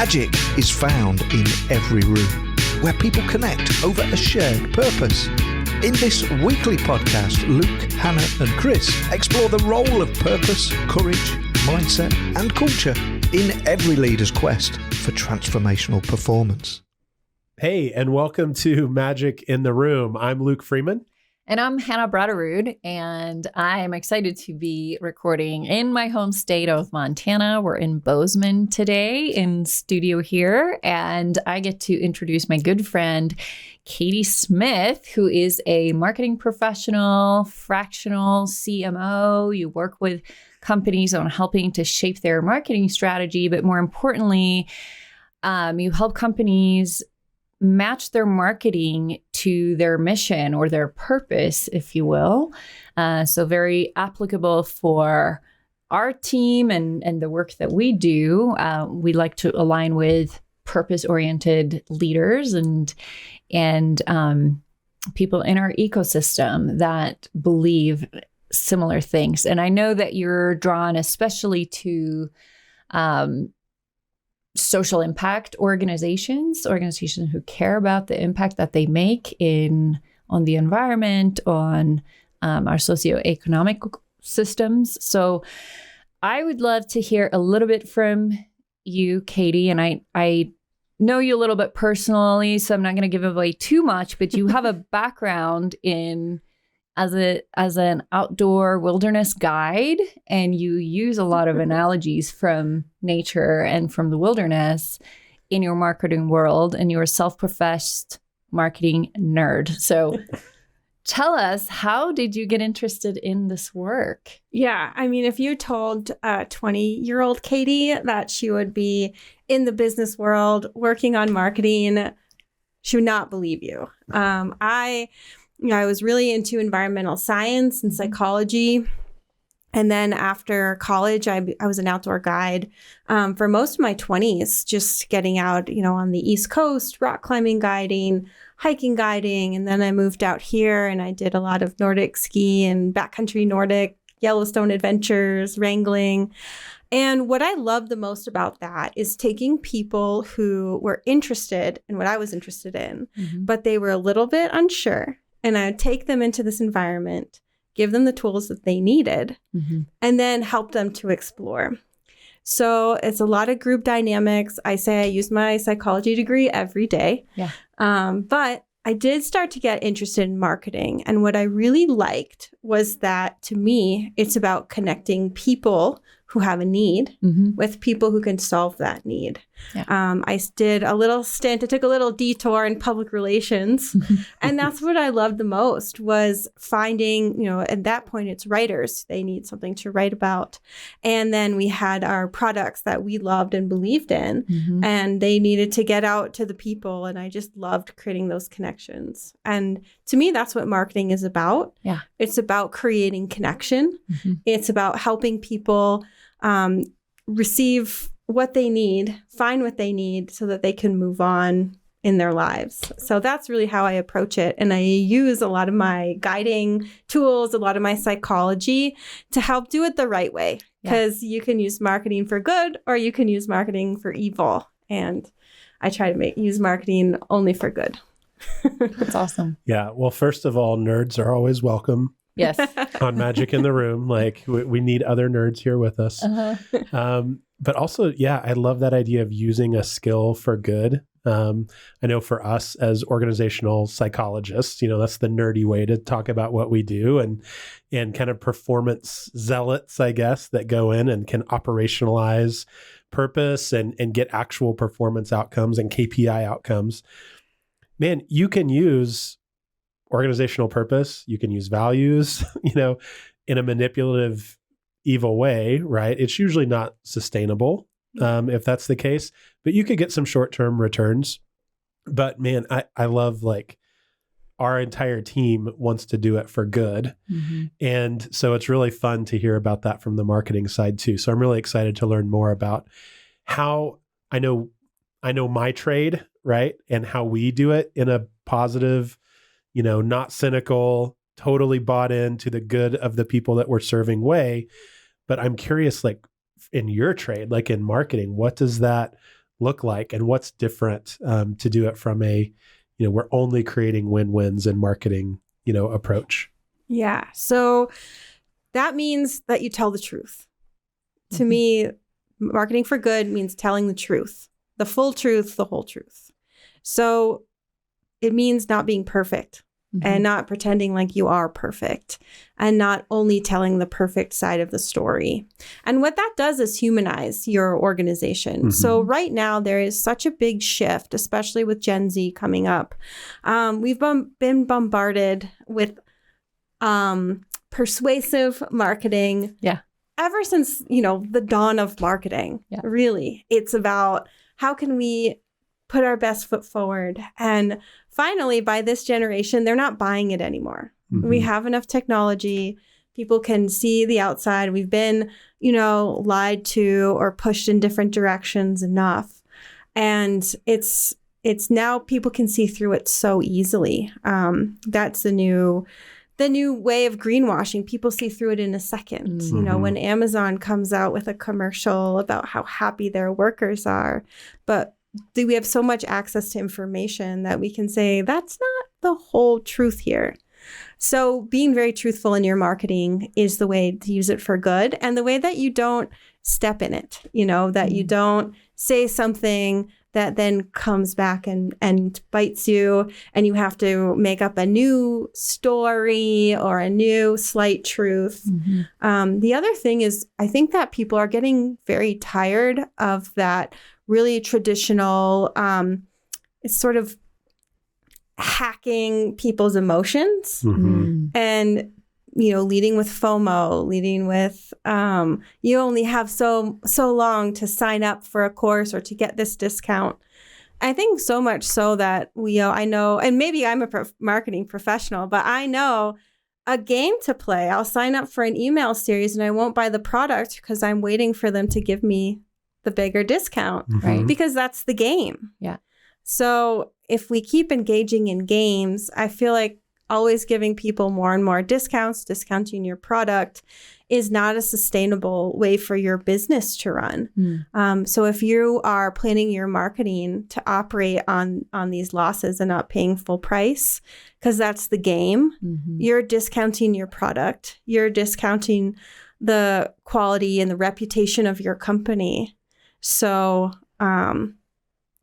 Magic is found in every room, where people connect over a shared purpose. In this weekly podcast, Luke, Hannah and Chris explore the role of purpose, courage, mindset and culture in every leader's quest for transformational performance. Hey, and welcome to Magic in the Room. I'm Luke Freeman. And I'm Hannah Braderud, and I'm excited to be recording in my home state of Montana. We're in Bozeman today in studio here, and I get to introduce my good friend, Katie Smith, who is a marketing professional, fractional CMO. You work with companies on helping to shape their marketing strategy, but more importantly, you help companies match their marketing to their mission or their purpose, if you will. So very applicable for our team and the work that we do. We like to align with purpose-oriented leaders and people in our ecosystem that believe similar things. And I know that you're drawn especially to social impact organizations who care about the impact that they make on the environment, on our socioeconomic systems. So I would love to hear a little bit from you, Katie, and I know you a little bit personally, so I'm not going to give away too much, but you have a background as an outdoor wilderness guide, and you use a lot of analogies from nature and from the wilderness in your marketing world, and you're a self-professed marketing nerd. So tell us, how did you get interested in this work? Yeah, I mean, if you told a 20-year-old Katie that she would be in the business world working on marketing, she would not believe you. I was really into environmental science and psychology. And then after college, I was an outdoor guide for most of my 20s, just getting out, on the East Coast, rock climbing guiding, hiking guiding. And then I moved out here and I did a lot of Nordic ski and backcountry Nordic, Yellowstone adventures, wrangling. And what I love the most about that is taking people who were interested in what I was interested in, but they were a little bit unsure. And I would take them into this environment, give them the tools that they needed, and then help them to explore. So it's a lot of group dynamics. I say I use my psychology degree every day. Yeah. But I did start to get interested in marketing. And what I really liked was that, to me, it's about connecting people who have a need with people who can solve that need. Yeah. I did a little stint. I took a little detour in public relations. And that's what I loved the most, was finding, at that point, it's writers. They need something to write about. And then we had our products that we loved and believed in, and they needed to get out to the people. And I just loved creating those connections. And to me, that's what marketing is about. Yeah. It's about creating connection. It's about helping people receive what they need, find what they need so that they can move on in their lives. So that's really how I approach it. And I use a lot of my guiding tools, a lot of my psychology to help do it the right way. Because you can use marketing for good or you can use marketing for evil. And I try to use marketing only for good. That's awesome. Yeah. Well, first of all, nerds are always welcome. Yes. On Magic in the Room. Like we need other nerds here with us. But also, I love that idea of using a skill for good. I know for us as organizational psychologists, that's the nerdy way to talk about what we do, and kind of performance zealots, I guess, that go in and can operationalize purpose and get actual performance outcomes and KPI outcomes. Man, you can use organizational purpose, you can use values, in a manipulative, evil way, right? It's usually not sustainable if that's the case, but you could get some short-term returns. But man, I love, like, our entire team wants to do it for good. And so it's really fun to hear about that from the marketing side too. So I'm really excited to learn more about how I know my trade, right? And how we do it in a positive, not cynical, totally bought into the good of the people that we're serving way. But I'm curious, like, in your trade, like in marketing, what does that look like, and what's different to do it from a, we're only creating win-wins in marketing, approach? Yeah. So that means that you tell the truth. To me, marketing for good means telling the truth, the full truth, the whole truth. So it means not being perfect and not pretending like you are perfect and not only telling the perfect side of the story. And what that does is humanize your organization. So right now there is such a big shift, especially with Gen Z coming up. We've been bombarded with persuasive marketing. Yeah. Ever since, the dawn of marketing, really, it's about how can we put our best foot forward. And finally, by this generation, they're not buying it anymore. We have enough technology. People can see the outside. We've been, lied to or pushed in different directions enough. And it's now people can see through it so easily. That's the new way of greenwashing. People see through it in a second. When Amazon comes out with a commercial about how happy their workers are, but we have so much access to information that we can say that's not the whole truth here. So being very truthful in your marketing is the way to use it for good, and the way that you don't step in it, that you don't say something that then comes back and bites you, and you have to make up a new story or a new slight truth. The other thing is, I think that people are getting very tired of that really traditional, it's sort of hacking people's emotions and, leading with FOMO, leading with, you only have so long to sign up for a course or to get this discount. I think so much so that I know, and maybe I'm a marketing professional, but I know a game to play. I'll sign up for an email series and I won't buy the product because I'm waiting for them to give me the bigger discount, Right. because that's the game. Yeah. So if we keep engaging in games, I feel like always giving people more and more discounts, discounting your product is not a sustainable way for your business to run. So if you are planning your marketing to operate on these losses and not paying full price, because that's the game, you're discounting your product, you're discounting the quality and the reputation of your company. So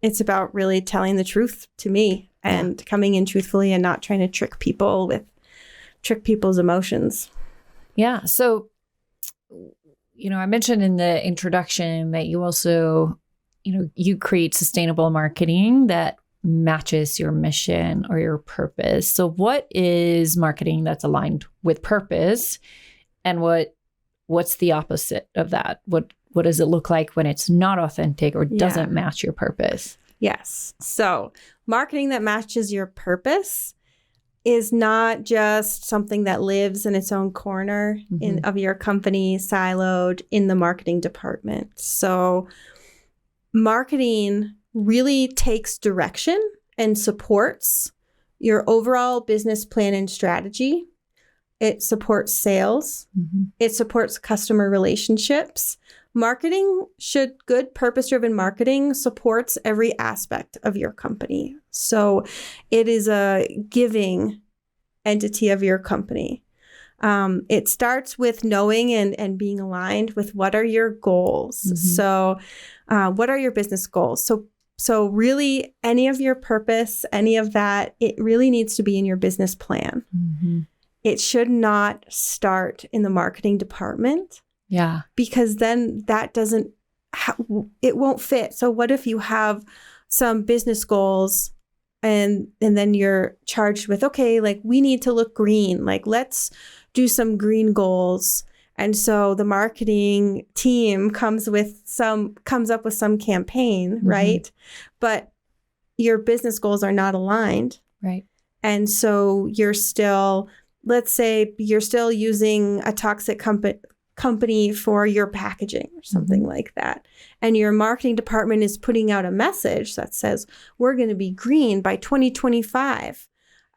it's about really telling the truth to me and coming in truthfully and not trying to trick people's emotions. Yeah. So, I mentioned in the introduction that you also, you create sustainable marketing that matches your mission or your purpose. So what is marketing that's aligned with purpose, and what's the opposite of that? What does it look like when it's not authentic or doesn't match your purpose? Yes. So marketing that matches your purpose is not just something that lives in its own corner of your company, siloed in the marketing department. So marketing really takes direction and supports your overall business plan and strategy. It supports sales. It supports customer relationships. Good purpose-driven marketing supports every aspect of your company. So it is a giving entity of your company. It starts with knowing and being aligned with what are your goals. So what are your business goals? So really any of your purpose, any of that, it really needs to be in your business plan. It should not start in the marketing department. Yeah. Because then that it won't fit. So what if you have some business goals and then you're charged with, okay, like we need to look green, like let's do some green goals. And so the marketing team comes up with some campaign, right? But your business goals are not aligned. Right. And so let's say you're still using a toxic company for your packaging or something like that. And your marketing department is putting out a message that says, we're going to be green by 2025.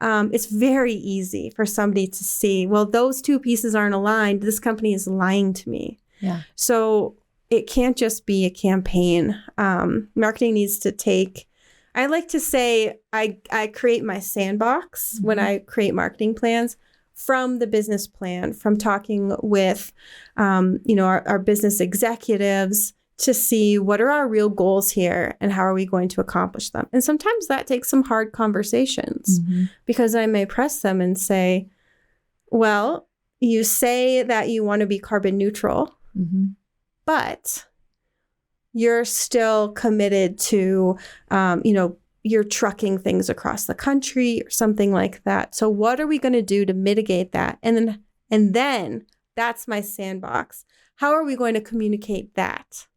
It's very easy for somebody to see, well, those two pieces aren't aligned. This company is lying to me. Yeah. So it can't just be a campaign. Marketing needs to take, I like to say, I create my sandbox when I create marketing plans from the business plan, from talking with, our business executives to see what are our real goals here and how are we going to accomplish them. And sometimes that takes some hard conversations because I may press them and say, well, you say that you want to be carbon neutral, but you're still committed to, you're trucking things across the country or something like that. So what are we going to do to mitigate that? And then that's my sandbox. How are we going to communicate that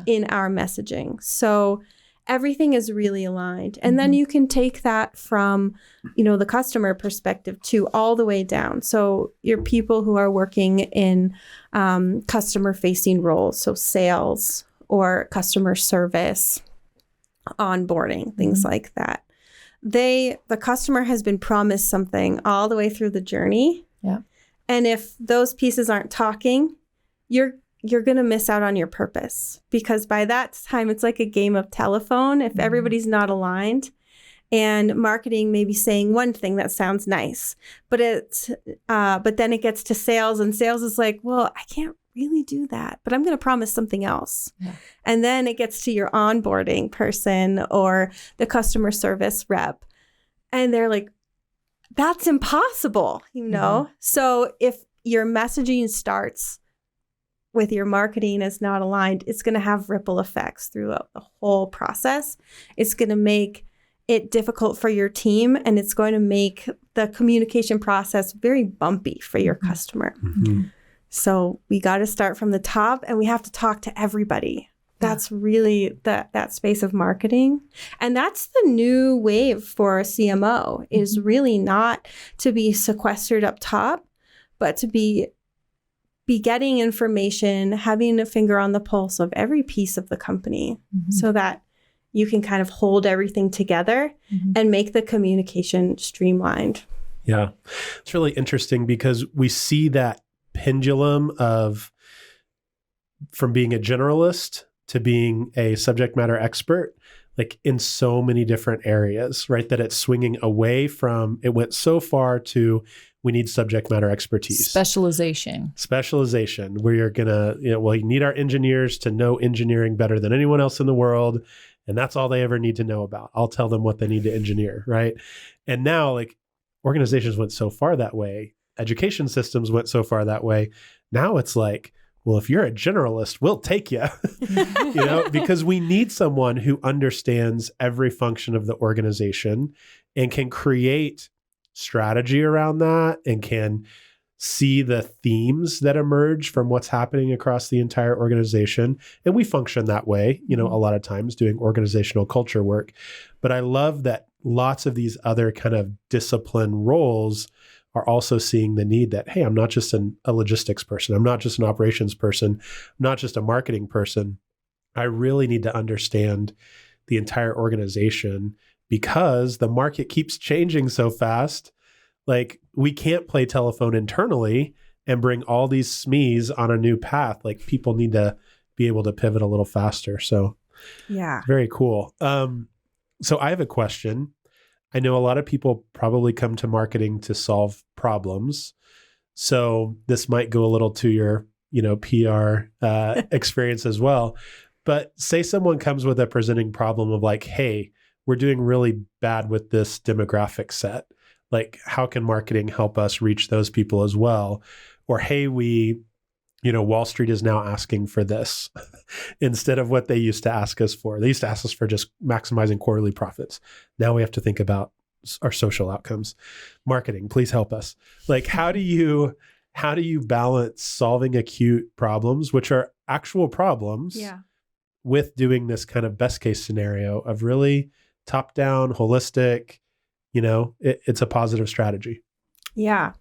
in our messaging? So everything is really aligned. And then you can take that from, the customer perspective to all the way down. So your people who are working in customer facing roles, so sales or customer service, onboarding, things like that. The customer has been promised something all the way through the journey. Yeah. And if those pieces aren't talking, you're going to miss out on your purpose, because by that time it's like a game of telephone. If everybody's not aligned, and marketing may be saying one thing that sounds nice, but then it gets to sales, and sales is like, well, I can't really do that, but I'm going to promise something else. Yeah. And then it gets to your onboarding person or the customer service rep, and they're like, that's impossible, So if your messaging starts with your marketing is not aligned, it's going to have ripple effects throughout the whole process. It's going to make it difficult for your team, and it's going to make the communication process very bumpy for your customer. So we got to start from the top, and we have to talk to everybody. That's really that space of marketing. And that's the new wave for a CMO, is really not to be sequestered up top, but to be getting information, having a finger on the pulse of every piece of the company so that you can kind of hold everything together and make the communication streamlined. Yeah. It's really interesting because we see that pendulum from being a generalist to being a subject matter expert, like in so many different areas, right? That it's swinging away from, it went so far to, we need subject matter expertise. Specialization, where you're going to, you need our engineers to know engineering better than anyone else in the world. And that's all they ever need to know about. I'll tell them what they need to engineer, right? And now, like, organizations went so far that way. Education systems went so far that way. Now it's like, well, if you're a generalist, we'll take you, because we need someone who understands every function of the organization and can create strategy around that and can see the themes that emerge from what's happening across the entire organization. And we function that way, a lot of times doing organizational culture work. But I love that lots of these other kind of discipline roles are also seeing the need that, hey, I'm not just a logistics person. I'm not just an operations person. I'm not just a marketing person. I really need to understand the entire organization because the market keeps changing so fast. Like, we can't play telephone internally and bring all these SMEs on a new path. Like, people need to be able to pivot a little faster. So yeah, very cool. So I have a question. I know a lot of people probably come to marketing to solve problems. So this might go a little to your, PR experience as well. But say someone comes with a presenting problem of like, hey, we're doing really bad with this demographic set. Like, how can marketing help us reach those people as well? Or, hey, Wall Street is now asking for this instead of what they used to ask us for. They used to ask us for just maximizing quarterly profits. Now we have to think about our social outcomes. Marketing, please help us. Like, how do you balance solving acute problems, which are actual problems, with doing this kind of best case scenario of really top down, holistic, it's a positive strategy. Yeah.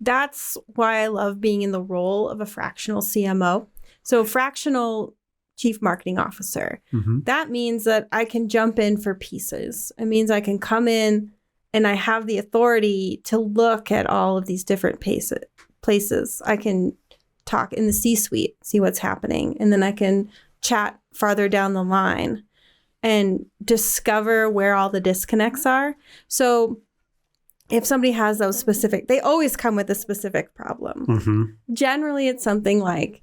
That's why I love being in the role of a fractional CMO. So fractional chief marketing officer. That means that I can jump in for pieces. It means I can come in and I have the authority to look at all of these different places. I can talk in the C-suite, see what's happening. And then I can chat farther down the line and discover where all the disconnects are. So if somebody has those specific, they always come with a specific problem. Mm-hmm. Generally, it's something like,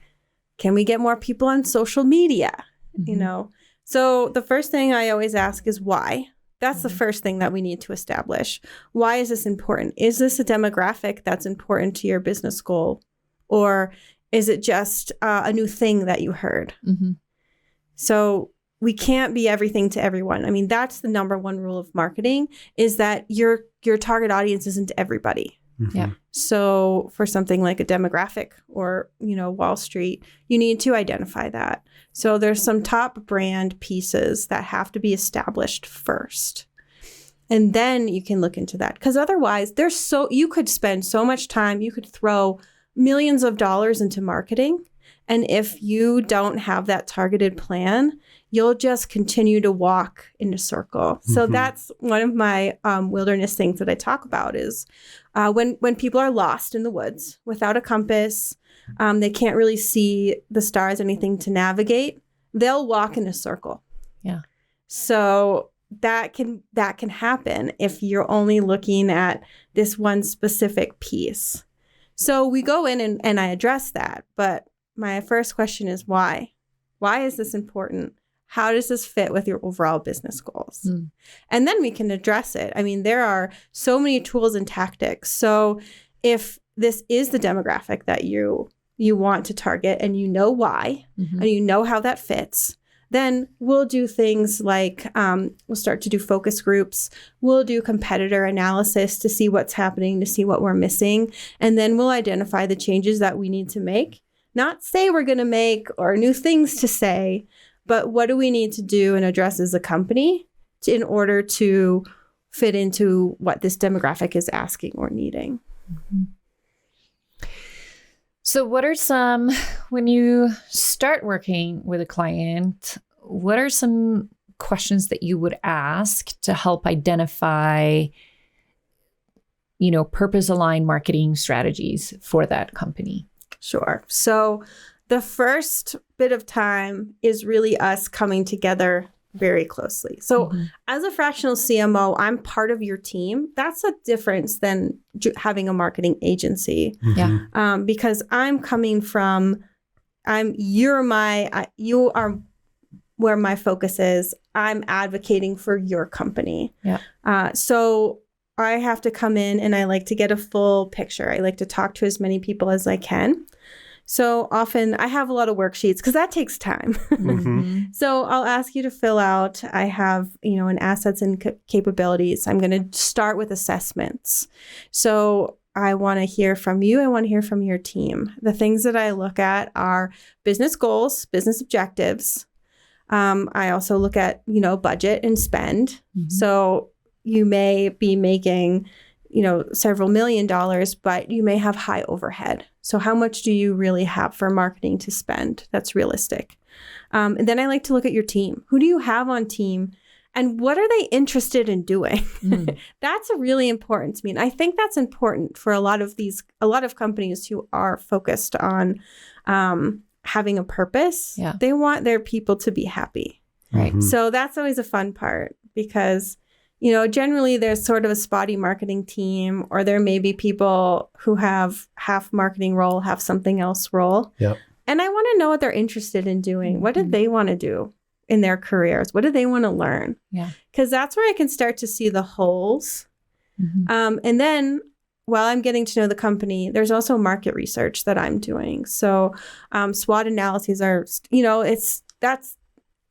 can we get more people on social media? You know? So the first thing I always ask is why? That's the first thing that we need to establish. Why is this important? Is this a demographic that's important to your business goal? Or is it just a new thing that you heard? So we can't be everything to everyone. I mean, that's the number one rule of marketing, is that your target audience isn't everybody. Yeah. So for something like a demographic or, you know, Wall Street, you need to identify that. So there's some top brand pieces that have to be established first. And then you can look into that. Because otherwise, you could spend so much time, you could throw millions of dollars into marketing. And if you don't have that targeted plan, you'll just continue to walk in a circle. So that's one of my wilderness things that I talk about is when people are lost in the woods without a compass, they can't really see the stars, anything to navigate, they'll walk in a circle. Yeah. So that can happen if you're only looking at this one specific piece. So we go in and I address that. But my first question is why? Why is this important? How does this fit with your overall business goals? And then we can address it. I mean, there are so many tools and tactics. So if this is the demographic that you want to target and you know why, and you know how that fits, then we'll do things like we'll start to do focus groups. We'll do competitor analysis to see what's happening, to see what we're missing. And then we'll identify the changes that we need to make. Not say we're going to make or new things to say, but what do we need to do and address as a company in order to fit into what this demographic is asking or needing? So what are some, when you start working with a client, what are some questions that you would ask to help identify, you know, purpose-aligned marketing strategies for that company? Sure. So the first bit of time is really us coming together very closely. So as a fractional CMO, I'm part of your team. That's a difference than having a marketing agency. Yeah. Because I'm coming from, you are where my focus is. I'm advocating for your company. Yeah. So I have to come in and I like to get a full picture. I like to talk to as many people as I can. So often I have a lot of worksheets because that takes time. So I'll ask you to fill out. I have, you know, an assets and capabilities. I'm going to start with assessments. So I want to hear from you. I want to hear from your team. The things that I look at are business goals, business objectives. I also look at, you know, budget and spend. So you may be making, you know, several $1 million, but you may have high overhead. So how much do you really have for marketing to spend? That's realistic. And then I like to look at your team. Who do you have on team? And what are they interested in doing? That's really important to me. And I think that's important for a lot of companies who are focused on having a purpose. Yeah. They want their people to be happy. Right. So that's always a fun part because, you know, generally there's sort of a spotty marketing team, or there may be people who have half marketing role, half something else role. Yep. And I want to know what they're interested in doing. What do they want to do in their careers? What do they want to learn? Yeah. Because that's where I can start to see the holes. And then while I'm getting to know the company, there's also market research that I'm doing. So SWOT analyses are, you know, that's,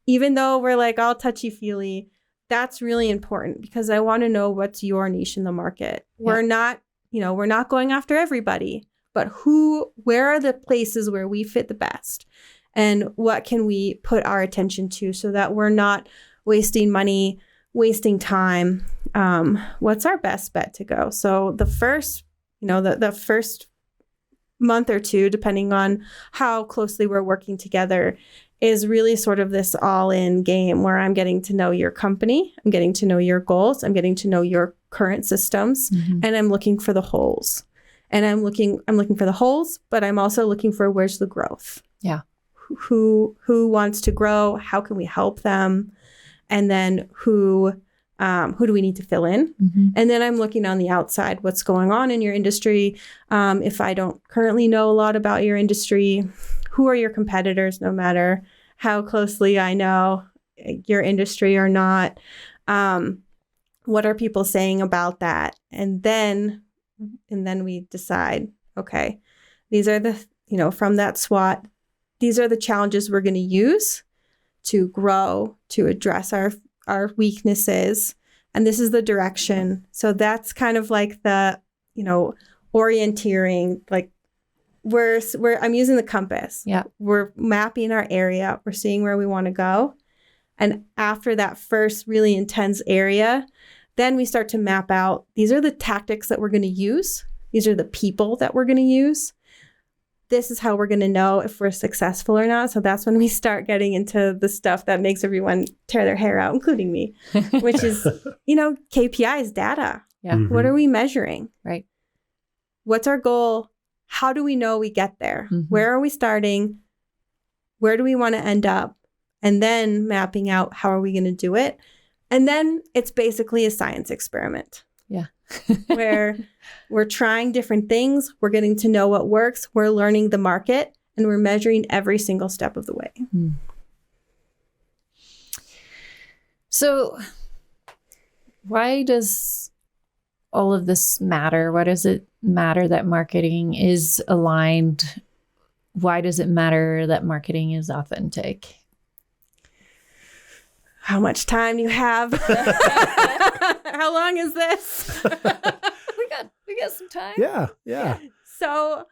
even though we're like all touchy-feely, that's really important because I want to know what's your niche in the market. Yeah. We're not going after everybody, but where are the places where we fit the best? And what can we put our attention to so that we're not wasting money, wasting time? What's our best bet to go? So the first, the first month or two, depending on how closely we're working together, is really sort of this all-in game where I'm getting to know your company, I'm getting to know your goals, I'm getting to know your current systems, and I'm looking for the holes. And I'm looking for the holes, but I'm also looking for where's the growth. Yeah. Who wants to grow? How can we help them? And then who do we need to fill in? Mm-hmm. And then I'm looking on the outside, what's going on in your industry. If I don't currently know a lot about your industry, who are your competitors, no matter how closely I know your industry or not? What are people saying about that? And then we decide, okay, these are the, from that SWOT, these are the challenges we're going to use to grow, to address our weaknesses. And this is the direction. So that's kind of like the, orienteering, like I'm using the compass. Yeah. We're mapping our area. We're seeing where we want to go. And after that first really intense area, then we start to map out, these are the tactics that we're going to use. These are the people that we're going to use. This is how we're going to know if we're successful or not. So that's when we start getting into the stuff that makes everyone tear their hair out, including me, which is, KPIs, data. Yeah. Mhm. What are we measuring? Right. What's our goal? How do we know we get there? Mhm. Where are we starting? Where do we want to end up? And then mapping out how are we going to do it? And then it's basically a science experiment. Yeah. Where we're trying different things. We're getting to know what works. We're learning the market and we're measuring every single step of the way. Mm. So why does all of this matter? Why does it matter that marketing is aligned? Why does it matter that marketing is authentic? How much time do you have? How long is this? we got some time. Yeah. So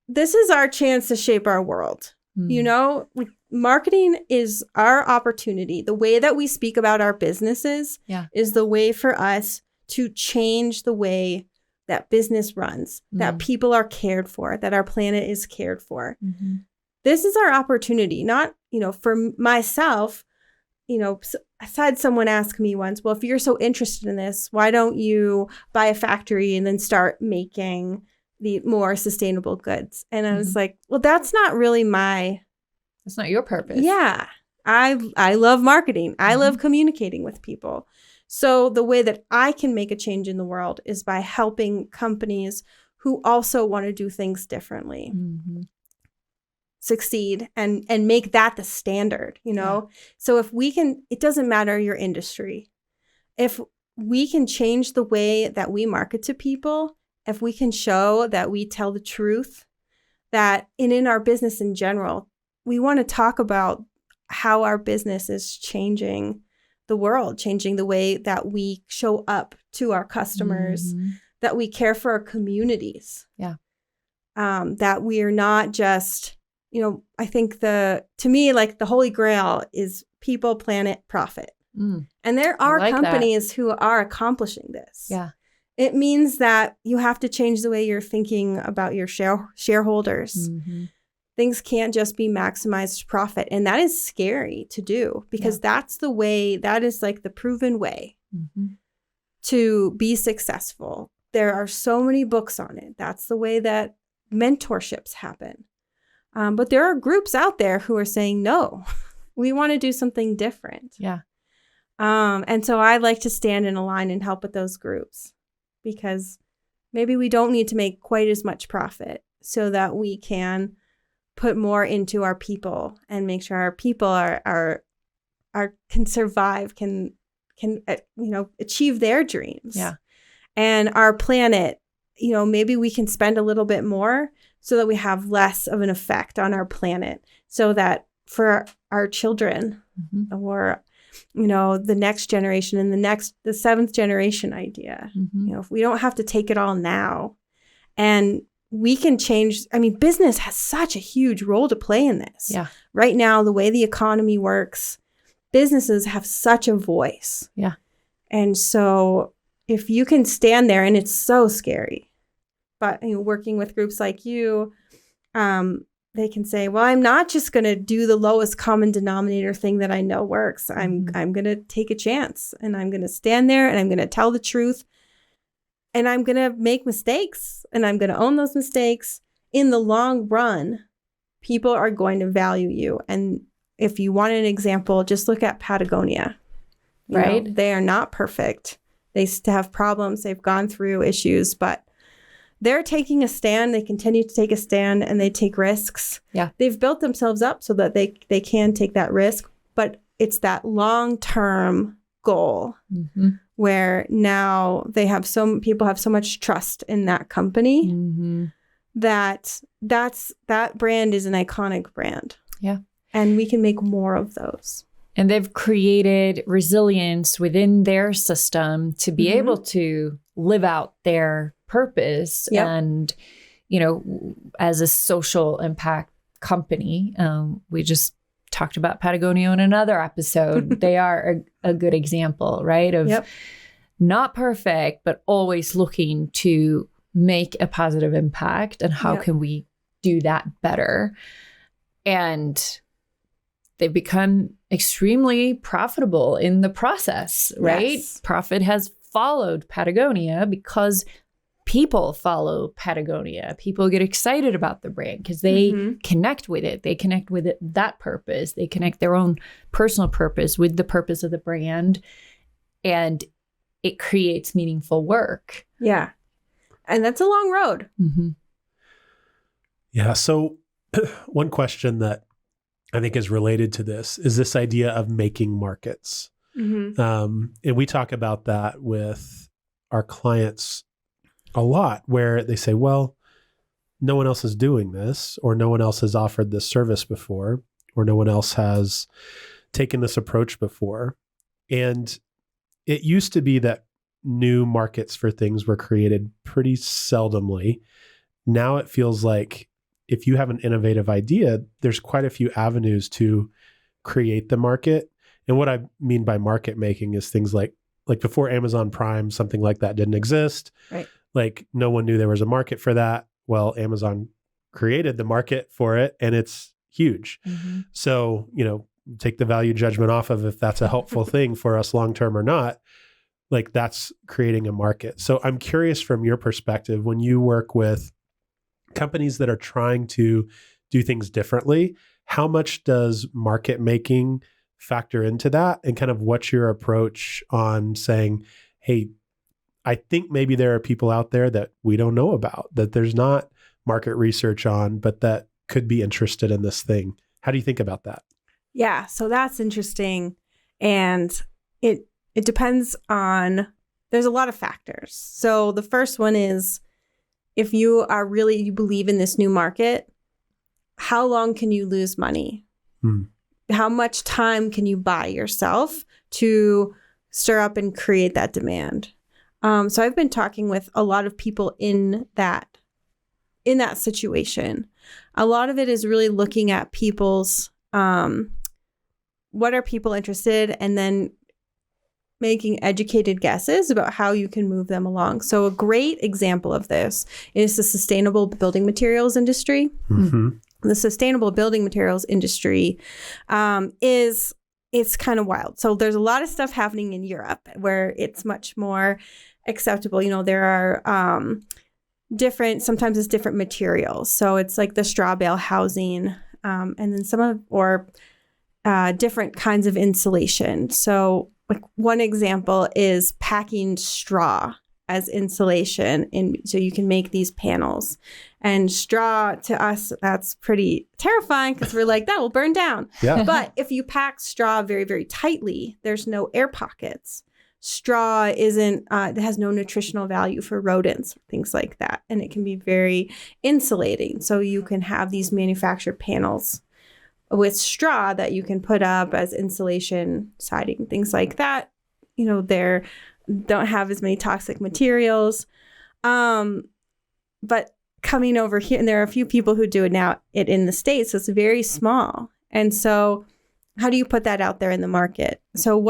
this is our chance to shape our world. Marketing is our opportunity. The way that we speak about our businesses is the way for us to change the way that business runs, that people are cared for, that our planet is cared for. Mm-hmm. This is our opportunity, not, for myself, I had someone ask me once, well, if you're so interested in this, why don't you buy a factory and then start making the more sustainable goods? And I was like, well, that's not really That's not your purpose. Yeah. I love marketing. I love communicating with people. So the way that I can make a change in the world is by helping companies who also want to do things differently. Mm-hmm. Succeed and make that the standard, So if we can, it doesn't matter your industry. If we can change the way that we market to people, if we can show that we tell the truth, that in our business in general, we want to talk about how our business is changing the world, changing the way that we show up to our customers, that we care for our communities. Yeah. That we are not just, I think to me, like the holy grail is people, planet, profit. And there are companies who are accomplishing this. Yeah. It means that you have to change the way you're thinking about your shareholders. Mm-hmm. Things can't just be maximized profit. And that is scary to do because that's the way, that is like the proven way to be successful. There are so many books on it. That's the way that mentorships happen. But there are groups out there who are saying, no, we want to do something different. Yeah. And so I like to stand in a line and help with those groups because maybe we don't need to make quite as much profit so that we can put more into our people and make sure our people are can survive, can achieve their dreams. Yeah. And our planet, maybe we can spend a little bit more so that we have less of an effect on our planet, so that for our children or the next generation and the seventh generation idea, if we don't have to take it all now, and we can change. I mean, business has such a huge role to play in this. Yeah. Right now, the way the economy works, businesses have such a voice. Yeah. And so if you can stand there, and it's so scary, but working with groups like you, they can say, well, I'm not just going to do the lowest common denominator thing that I know works. I'm going to take a chance, and I'm going to stand there, and I'm going to tell the truth. and I'm going to make mistakes, and I'm going to own those mistakes. In the long run, people are going to value you. And if you want an example, just look at Patagonia. Right. They are not perfect. They still have problems. They've gone through issues, but they're taking a stand. They continue to take a stand, and they take risks. Yeah. They've built themselves up so that they can take that risk, but it's that long-term goal where now people have so much trust in that company that brand is an iconic brand. Yeah. And we can make more of those. And they've created resilience within their system to be able to live out their purpose. Yep. And, as a social impact company, we just talked about Patagonia in another episode. They are a good example, right? Of not perfect, but always looking to make a positive impact. And how can we do that better? And they've become extremely profitable in the process, right? Yes. Profit has followed Patagonia because people follow Patagonia. People get excited about the brand because they connect with it. They connect with that purpose. They connect their own personal purpose with the purpose of the brand. And it creates meaningful work. Yeah. And that's a long road. Yeah. So one question that I think is related to this is this idea of making markets. And we talk about that with our clients a lot, where they say, well, no one else is doing this, or no one else has offered this service before, or no one else has taken this approach before. And it used to be that new markets for things were created pretty seldomly. Now it feels like if you have an innovative idea, there's quite a few avenues to create the market. And what I mean by market making is things like before Amazon Prime, something like that didn't exist. Right. Like no one knew there was a market for that. Well, Amazon created the market for it, and it's huge. So, take the value judgment off of if that's a helpful thing for us long-term or not. Like that's creating a market. So I'm curious from your perspective, when you work with companies that are trying to do things differently, how much does market making factor into that? And kind of what's your approach on saying, hey, I think maybe there are people out there that we don't know about, that there's not market research on, but that could be interested in this thing. How do you think about that? Yeah, so that's interesting. And it depends on, there's a lot of factors. So the first one is, if you believe in this new market, how long can you lose money? How much time can you buy yourself to stir up and create that demand? So I've been talking with a lot of people in that situation. A lot of it is really looking at people's, what are people interested, and then making educated guesses about how you can move them along. So a great example of this is the sustainable building materials industry. The sustainable building materials industry it's kind of wild. So there's a lot of stuff happening in Europe where it's much more acceptable. There are sometimes it's different materials. So it's like the straw bale housing, and then different kinds of insulation. So like one example is packing straw as insulation, so you can make these panels. And straw, to us, that's pretty terrifying because we're like, that will burn down. Yeah. But if you pack straw very, very tightly, there's no air pockets. Straw it has no nutritional value for rodents, things like that. And it can be very insulating. So you can have these manufactured panels with straw that you can put up as insulation siding, things like that. They don't have as many toxic materials. But coming over here, and there are a few people who do it now in the States, so it's very small. And so how do you put that out there in the market? So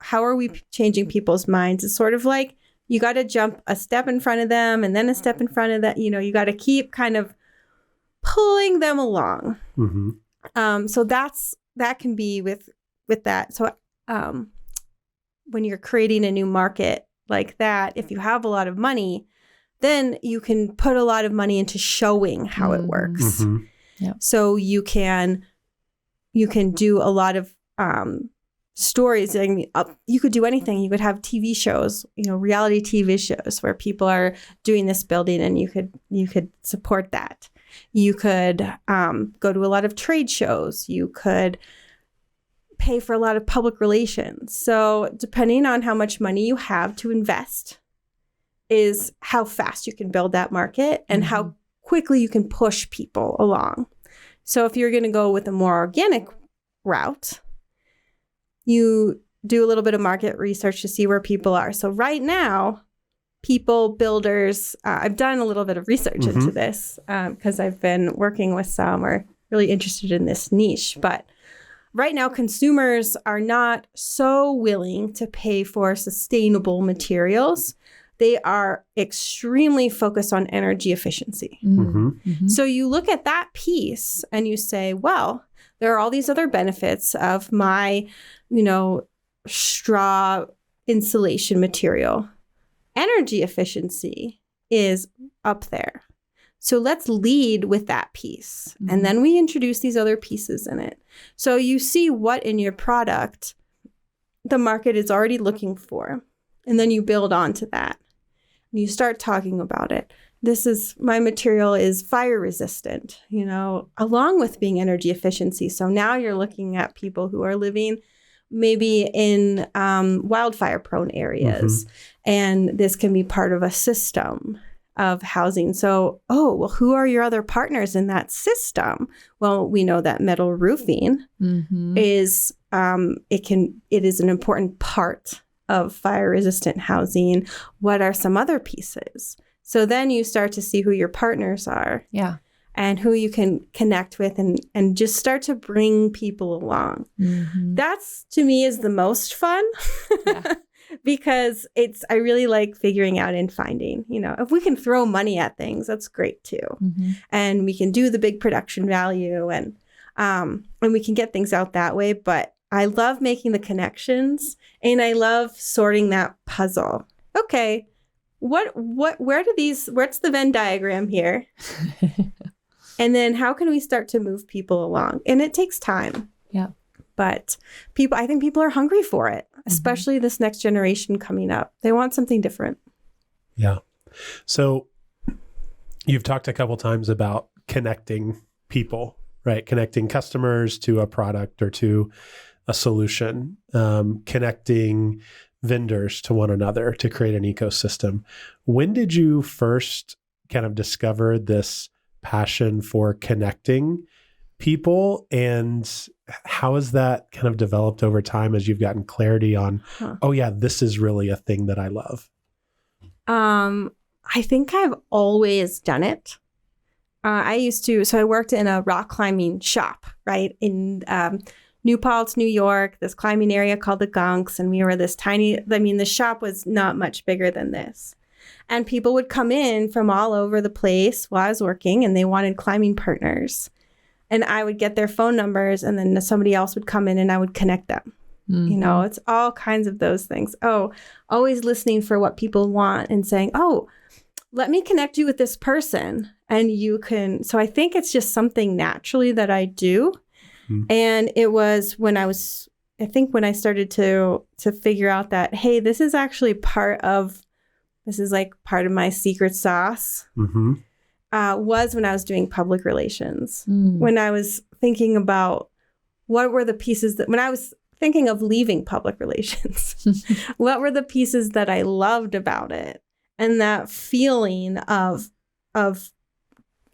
how are we changing people's minds? It's sort of like you got to jump a step in front of them and then a step in front of that. You got to keep kind of pulling them along. So that can be with that. So when you're creating a new market, like that, if you have a lot of money, then you can put a lot of money into showing how it works. Mhm. So you can do a lot of stories. I mean, you could do anything. You could have TV shows, reality TV shows where people are doing this building, and you could support that. You could go to a lot of trade shows. You could pay for a lot of public relations. So depending on how much money you have to invest is how fast you can build that market and how quickly you can push people along. So if you're going to go with a more organic route, you do a little bit of market research to see where people are. So right now, builders, I've done a little bit of research into this because I've been working with some or really interested in this niche. But right now, consumers are not so willing to pay for sustainable materials. They are extremely focused on energy efficiency. So you look at that piece and you say, well, there are all these other benefits of my, straw insulation material. Energy efficiency is up there. So let's lead with that piece. And then we introduce these other pieces in it. So you see what in your product the market is already looking for. And then you build onto that. And you start talking about it. My material is fire resistant, along with being energy efficiency. So now you're looking at people who are living maybe in wildfire prone areas. And this can be part of a system of housing. So, who are your other partners in that system? Well, we know that metal roofing is, it is an important part of fire resistant housing. What are some other pieces? So then you start to see who your partners are. Yeah. And who you can connect with and just start to bring people along. That's, to me, is the most fun. Because I really like figuring out and finding, if we can throw money at things, that's great too. And we can do the big production value and we can get things out that way. But I love making the connections and I love sorting that puzzle. Okay, what's the Venn diagram here? And then how can we start to move people along? And it takes time. Yeah. But I think people are hungry for it, especially this next generation coming up. They want something different. Yeah. So you've talked a couple times about connecting people, right? Connecting customers to a product or to a solution, connecting vendors to one another to create an ecosystem. When did you first kind of discover this passion for connecting people, and how has that kind of developed over time as you've gotten clarity on, this is really a thing that I love? I think I've always done it. I worked in a rock climbing shop, right? In New Paltz, New York, this climbing area called the Gunks. And we were the shop was not much bigger than this. And people would come in from all over the place while I was working, and they wanted climbing partners. And I would get their phone numbers, and then somebody else would come in and I would connect them. It's all kinds of those things. Always listening for what people want and saying, let me connect you with this person. And you can, so I think it's just something naturally that I do. And it was when I started to figure out that, hey, this is actually part of my secret sauce. Was when I was doing public relations. When I was thinking about what were the pieces when I was thinking of leaving public relations, what were the pieces that I loved about it? And that feeling of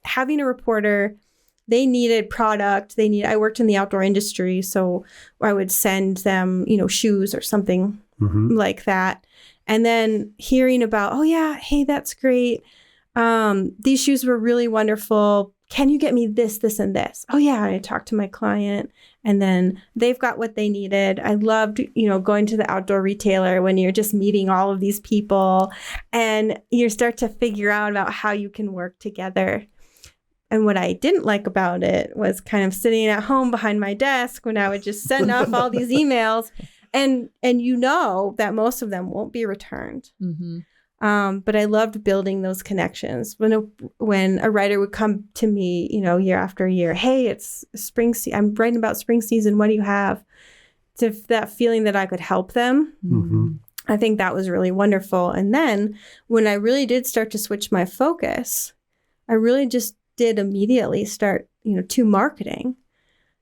having a reporter, they needed product. I worked in the outdoor industry, so I would send them, shoes or something like that. And then hearing about, hey, that's great. These shoes were really wonderful. Can you get me this, this, and this? I talked to my client, and then they've got what they needed. I loved, going to the outdoor retailer when you're just meeting all of these people and you start to figure out about how you can work together. And what I didn't like about it was kind of sitting at home behind my desk when I would just send off all these emails And you know that most of them won't be returned. Mm-hmm. But I loved building those connections. When a writer would come to me, year after year, hey, it's spring I'm writing about spring season. What do you have? To that feeling that I could help them. Mm-hmm. I think that was really wonderful. And then when I really did start to switch my focus, I really just did immediately start, to marketing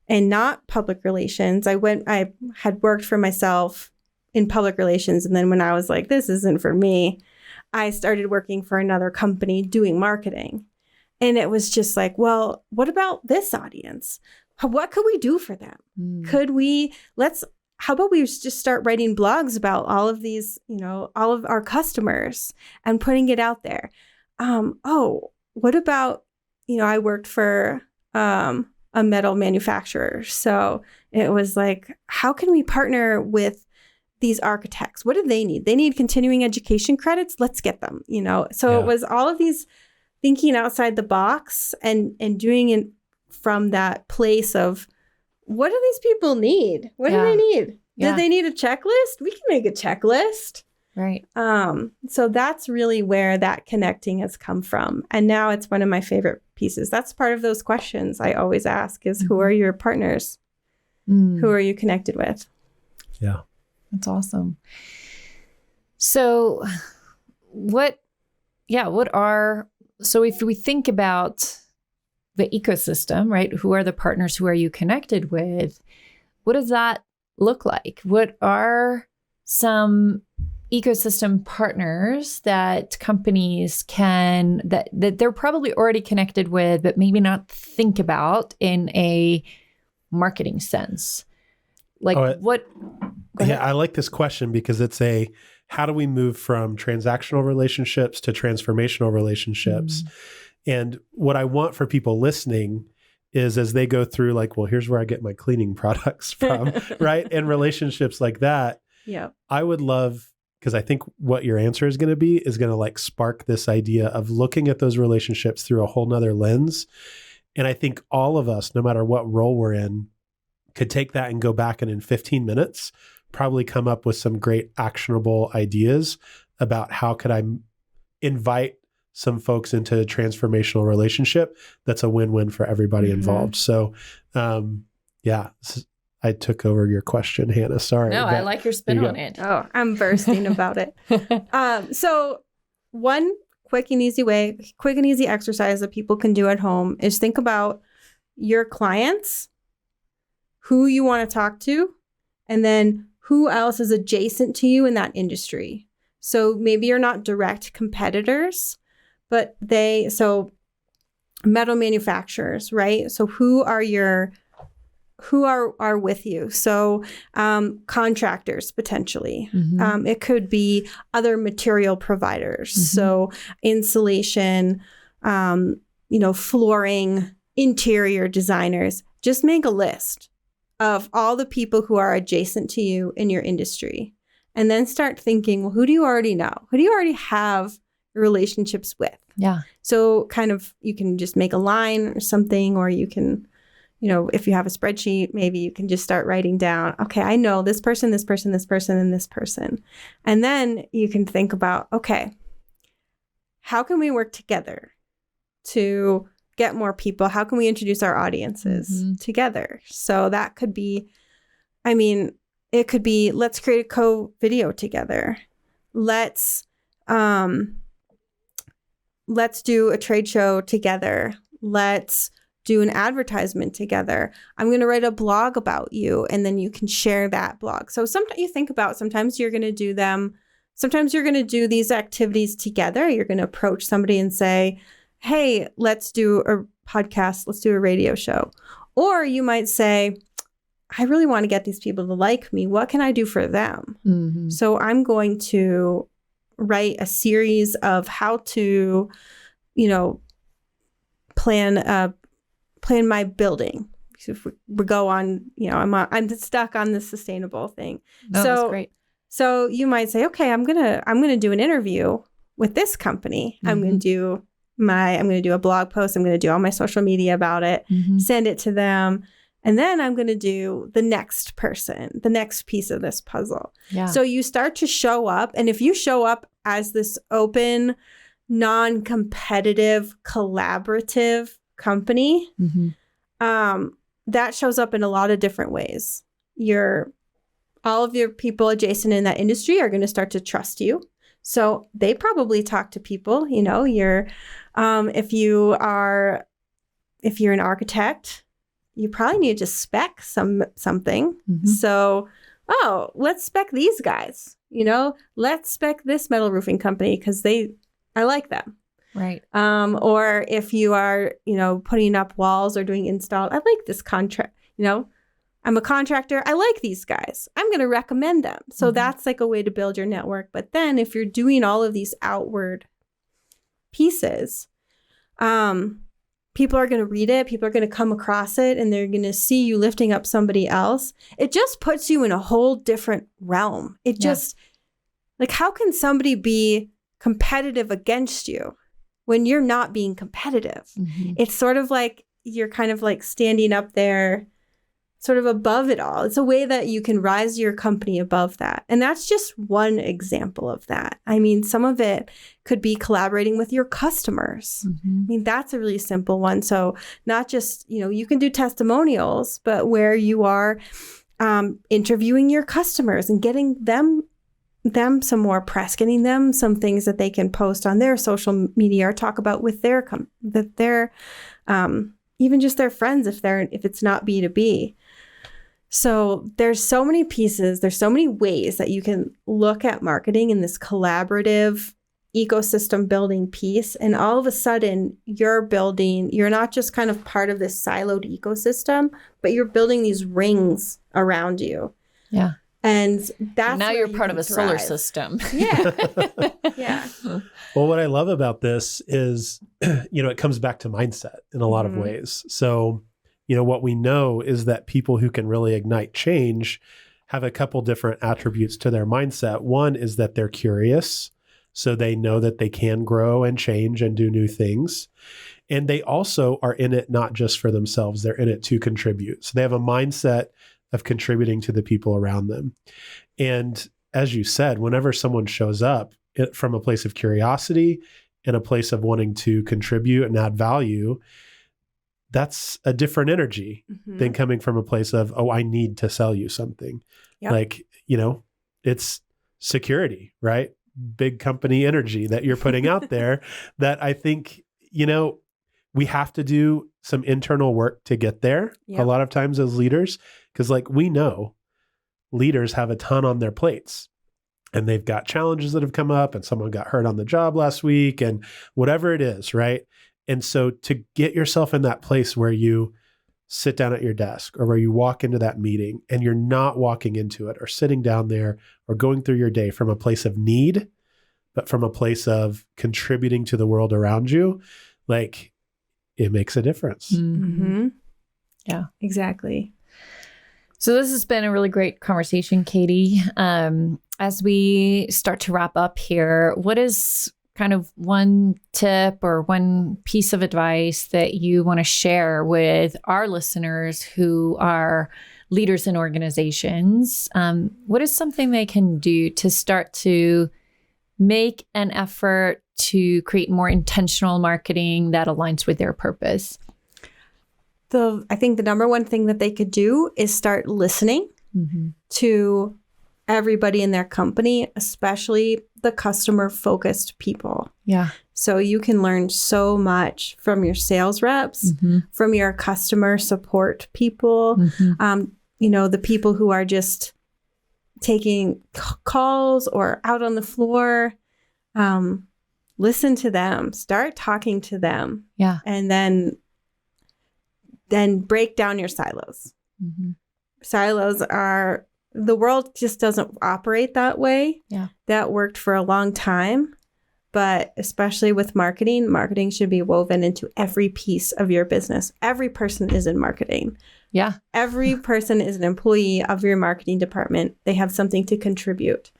and not public relations. I had worked for myself in public relations. And then when I was like, this isn't for me, I started working for another company doing marketing. And it was just like, well, what about this audience? What could we do for them? How about we just start writing blogs about all of these, all of our customers and putting it out there? What about, I worked for a metal manufacturer. So it was like, how can we partner with these architects? What do they need? They need continuing education credits. Let's get them, So It was all of these thinking outside the box and doing it from that place of, what do these people need? What do they need? Do they need a checklist? We can make a checklist. Right. So that's really where that connecting has come from. And now it's one of my favorite pieces. That's part of those questions I always ask is, who are your partners? Who are you connected with? Yeah. That's awesome. So so if we think about the ecosystem, right? Who are the partners? Who are you connected with? What does that look like? What are some ecosystem partners that companies that they're probably already connected with, but maybe not think about in a marketing sense? Like what? Yeah, I like this question because it's how do we move from transactional relationships to transformational relationships? And what I want for people listening is as they go through here's where I get my cleaning products from, right? And relationships like that. Yeah. I would love, because I think what your answer is going to spark this idea of looking at those relationships through a whole nother lens. And I think all of us, no matter what role we're in, could take that and go back and in 15 minutes, probably come up with some great actionable ideas about how could I invite some folks into a transformational relationship that's a win-win for everybody involved. So, I took over your question, Hannah. Sorry. No, I like your spin on it. Oh, I'm bursting about it. So one quick and easy exercise that people can do at home is think about your clients, who you want to talk to, and then who else is adjacent to you in that industry. So maybe you're not direct competitors, but metal manufacturers, right? So who are with you? So contractors potentially. It could be other material providers. So insulation, flooring, interior designers. Just make a list of all the people who are adjacent to you in your industry. And then start thinking, well, who do you already know? Who do you already have relationships with? Yeah. So kind of you can just make a line or something, or you can, if you have a spreadsheet, maybe you can just start writing down, okay, I know this person, this person, this person, and this person. And then you can think about, okay, how can we work together to get more people? How can we introduce our audiences together? So that could be, it could be, let's create a co-video together. Let's do a trade show together. Let's do an advertisement together. I'm going to write a blog about you, and then you can share that blog. So sometimes you think about, sometimes you're going to do these activities together. You're going to approach somebody and say, hey, let's do a podcast. Let's do a radio show. Or you might say, I really want to get these people to like me. What can I do for them? So I'm going to write a series of how to, plan my building. So if we go on, I'm stuck on this sustainable thing. No, that's great. So you might say, okay, I'm gonna do an interview with this company. I'm gonna do a blog post. I'm gonna do all my social media about it. Send it to them. And then I'm going to do the next person, the next piece of this puzzle. Yeah. So you start to show up. And if you show up as this open, non-competitive, collaborative company, that shows up in a lot of different ways. All of your people adjacent in that industry are going to start to trust you. So they probably talk to people, if you're an architect, you probably need to spec something. So, let's spec these guys, let's spec this metal roofing company because I like them. Right. Or if you are, putting up walls or doing install, I like this contract, I'm a contractor. I like these guys. I'm going to recommend them. So that's like a way to build your network. But then if you're doing all of these outward pieces, people are going to read it. People are going to come across it and they're going to see you lifting up somebody else. It just puts you in a whole different realm. It just like, how can somebody be competitive against you when you're not being competitive? It's sort of like you're kind of like standing up there sort of above it all. It's a way that you can rise your company above that. And that's just one example of that. I mean, some of it could be collaborating with your customers. I mean, that's a really simple one. So not just, you can do testimonials, but where you are interviewing your customers and getting them some more press, getting them some things that they can post on their social media or talk about with their even just their friends if it's not B2B. So there's so many pieces, there's so many ways that you can look at marketing in this collaborative ecosystem building piece. And all of a sudden you're not just kind of part of this siloed ecosystem, but you're building these rings around you. Yeah. And that's now you're part of a solar system. Yeah. Yeah. Well, what I love about this is, it comes back to mindset in a lot of ways. So, what we know is that people who can really ignite change have a couple different attributes to their mindset. One is that they're curious. So they know that they can grow and change and do new things. And they also are in it not just for themselves, they're in it to contribute. So they have a mindset of contributing to the people around them. And as you said, whenever someone shows up from a place of curiosity and a place of wanting to contribute and add value, that's a different energy than coming from a place of, I need to sell you something. Yep. Like, it's security, right? Big company energy that you're putting out there that I think, we have to do some internal work to get there a lot of times as leaders. Because we know leaders have a ton on their plates and they've got challenges that have come up and someone got hurt on the job last week and whatever it is, right? And so to get yourself in that place where you sit down at your desk or where you walk into that meeting and you're not walking into it or sitting down there or going through your day from a place of need, but from a place of contributing to the world around you, it makes a difference. Yeah, exactly. So this has been a really great conversation, Katie. As we start to wrap up here, what is kind of one tip or one piece of advice that you want to share with our listeners who are leaders in organizations? What is something they can do to start to make an effort to create more intentional marketing that aligns with their purpose? I think the number one thing that they could do is start listening to everybody in their company, especially the customer-focused people. Yeah. So you can learn so much from your sales reps, from your customer support people, the people who are just taking calls or out on the floor. Listen to them, start talking to them. Yeah. And then break down your silos. Silos the world just doesn't operate that way. Yeah. That worked for a long time, but especially with marketing should be woven into every piece of your business. Every person is in marketing. Yeah. Every person is an employee of your marketing department. They have something to contribute.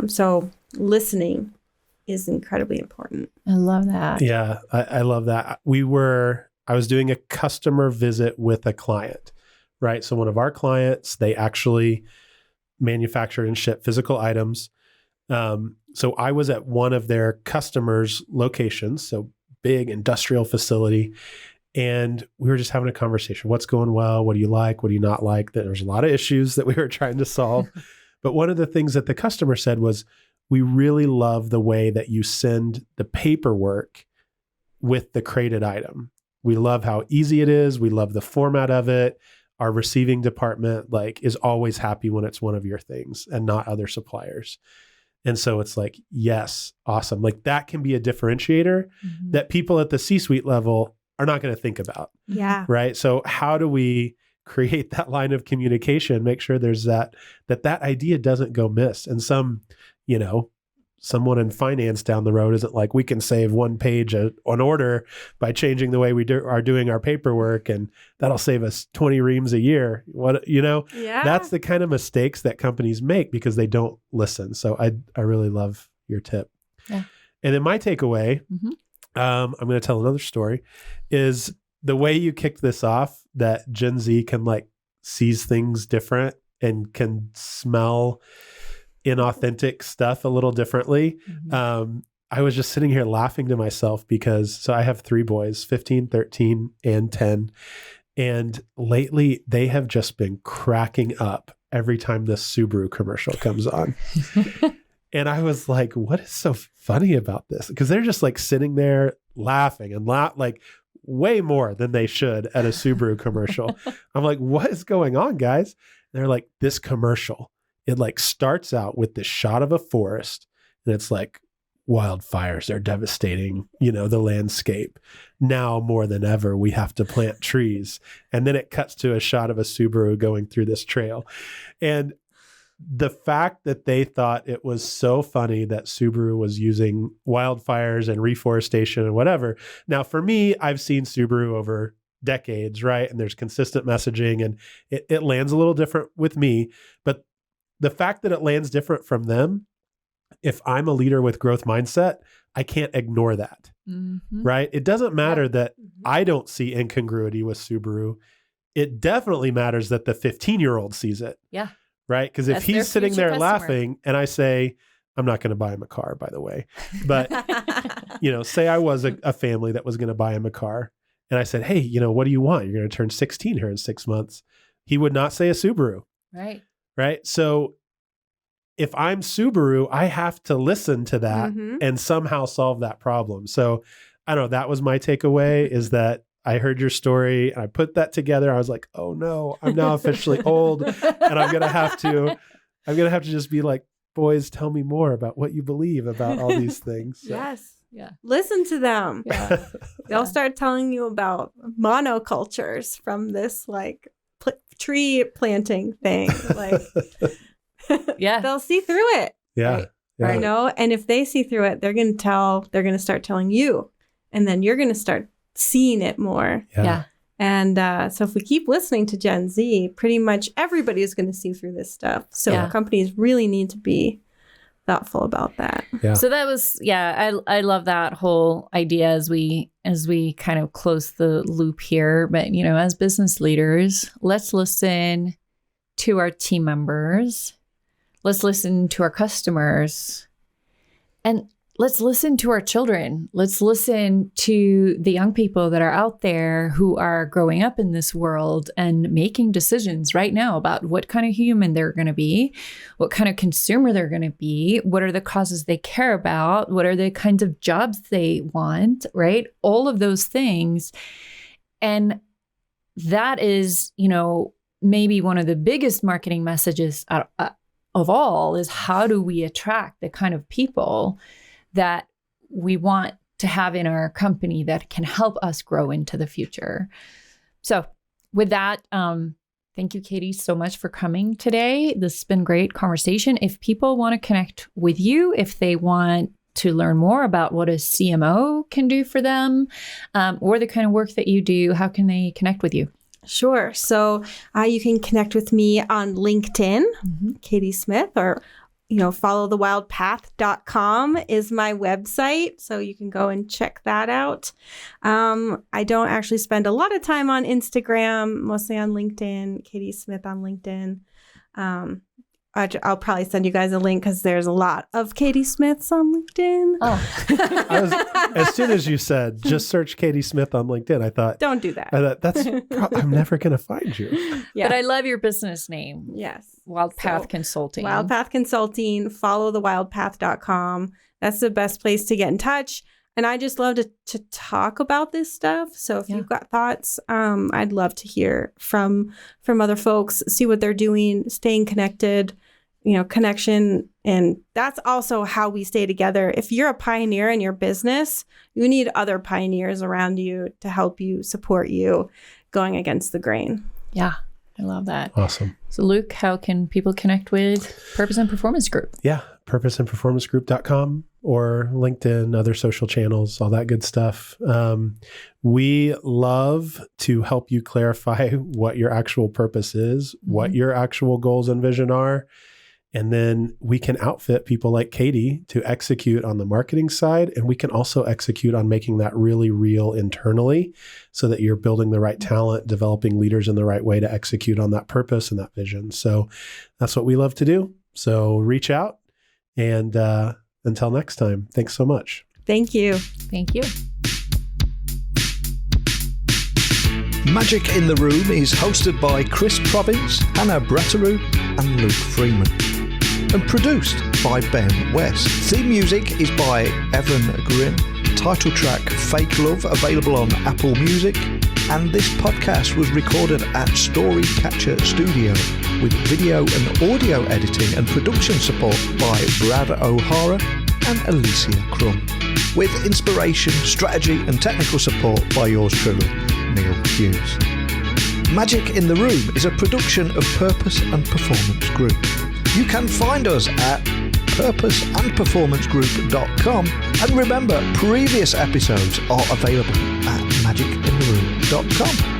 So listening is incredibly important. I love that. Yeah, I love that. I was doing a customer visit with a client right? So one of our clients, they actually manufacture and ship physical items. So I was at one of their customers' locations, so big industrial facility, and we were just having a conversation. What's going well? What do you like? What do you not like? There's a lot of issues that we were trying to solve. But one of the things that the customer said was, we really love the way that you send the paperwork with the crated item. We love how easy it is. We love the format of it. Our receiving department is always happy when it's one of your things and not other suppliers. And so it's like, yes, awesome. That can be a differentiator that people at the C-suite level are not going to think about. Yeah. Right. So how do we create that line of communication, make sure there's that idea doesn't go miss? And someone in finance down the road isn't like, we can save one page an order by changing the way we are doing our paperwork, and that'll save us 20 reams a year. Yeah. That's the kind of mistakes that companies make because they don't listen. So I really love your tip. Yeah. And then my takeaway, I'm going to tell another story, is the way you kicked this off, that Gen Z can sees things different and can smell inauthentic stuff a little differently. I was just sitting here laughing to myself because I have 3 boys, 15, 13, and 10. And lately they have just been cracking up every time this Subaru commercial comes on. And I was like, what is so funny about this? Because they're just sitting there laughing and way more than they should at a Subaru commercial. I'm like, what is going on, guys? And they're like, this commercial, it starts out with this shot of a forest, and it's wildfires, they're devastating, the landscape. Now more than ever, we have to plant trees. And then it cuts to a shot of a Subaru going through this trail. And the fact that they thought it was so funny that Subaru was using wildfires and reforestation and whatever. Now, for me, I've seen Subaru over decades, right? And there's consistent messaging, and it lands a little different with me. But the fact that it lands different from them, if I'm a leader with growth mindset, I can't ignore that, right? It doesn't matter that I don't see incongruity with Subaru. It definitely matters that the 15-year-old sees it. Yeah. Right? Because if he's sitting there laughing and I say, I'm not going to buy him a car, by the way, but say I was a family that was going to buy him a car, and I said, hey, what do you want? You're going to turn 16 here in 6 months. He would not say a Subaru. Right. Right. So if I'm Subaru, I have to listen to that and somehow solve that problem. So I don't know, that was my takeaway, is that I heard your story and I put that together. I was like, oh no, I'm now officially old, and I'm going to have to just be like, boys, tell me more about what you believe about all these things. So. Yes. Yeah. Listen to them. Yeah. They'll start telling you about monocultures from this tree planting thing. Yeah. They'll see through it. Yeah. Right. Yeah. And if they see through it, they're going to start telling you, and then you're going to start seeing it more. Yeah. And so if we keep listening to Gen Z, pretty much everybody is going to see through this stuff. So companies really need to be thoughtful about that. Yeah. So that was, I love that whole idea as we kind of close the loop here. But, as business leaders, let's listen to our team members. Let's listen to our customers. And let's listen to our children. Let's listen to the young people that are out there who are growing up in this world and making decisions right now about what kind of human they're going to be, what kind of consumer they're going to be, what are the causes they care about, what are the kinds of jobs they want, right? All of those things. And that is, maybe one of the biggest marketing messages of all is, how do we attract the kind of people that we want to have in our company that can help us grow into the future. So with that, thank you, Katie, so much for coming today. This has been a great conversation. If people want to connect with you, if they want to learn more about what a CMO can do for them, or the kind of work that you do, how can they connect with you? Sure. So you can connect with me on LinkedIn, Katie Smith, or followthewildpath.com is my website. So you can go and check that out. I don't actually spend a lot of time on Instagram, mostly on LinkedIn, Katie Smith on LinkedIn. I'll probably send you guys a link because there's a lot of Katie Smiths on LinkedIn. Oh, As soon as you said, just search Katie Smith on LinkedIn, I thought, Don't do that. I'm never going to find you. Yeah. but I love your business name, Yes. Wild Path So, Consulting. Wild Path Consulting, followthewildpath.com. That's the best place to get in touch. And I just love to talk about this stuff. So if you've got thoughts, I'd love to hear from other folks, see what they're doing, staying connected, connection. And that's also how we stay together. If you're a pioneer in your business, you need other pioneers around you to help you, support you going against the grain. Yeah, I love that. Awesome. So Luke, how can people connect with Purpose and Performance Group? Yeah, purposeandperformancegroup.com or LinkedIn, other social channels, all that good stuff. We love to help you clarify what your actual purpose is, what your actual goals and vision are. And then we can outfit people like Katie to execute on the marketing side. And we can also execute on making that really real internally so that you're building the right talent, developing leaders in the right way to execute on that purpose and that vision. So that's what we love to do. So reach out. And until next time, thanks so much. Thank you. Thank you. Magic in the Room is hosted by Chris Province, Hannah Bratteroo, and Luke Freeman, and produced by Ben West. Theme music is by Evan Grimm. Title track Fake Love available on Apple Music. And this podcast was recorded at Storycatcher Studio with video and audio editing and production support by Brad O'Hara and Alicia Crum, with inspiration, strategy and technical support by yours truly, Neil Hughes. Magic in the Room is a production of Purpose and Performance Group. You can find us at purposeandperformancegroup.com, and remember, previous episodes are available at magicintheroom.com.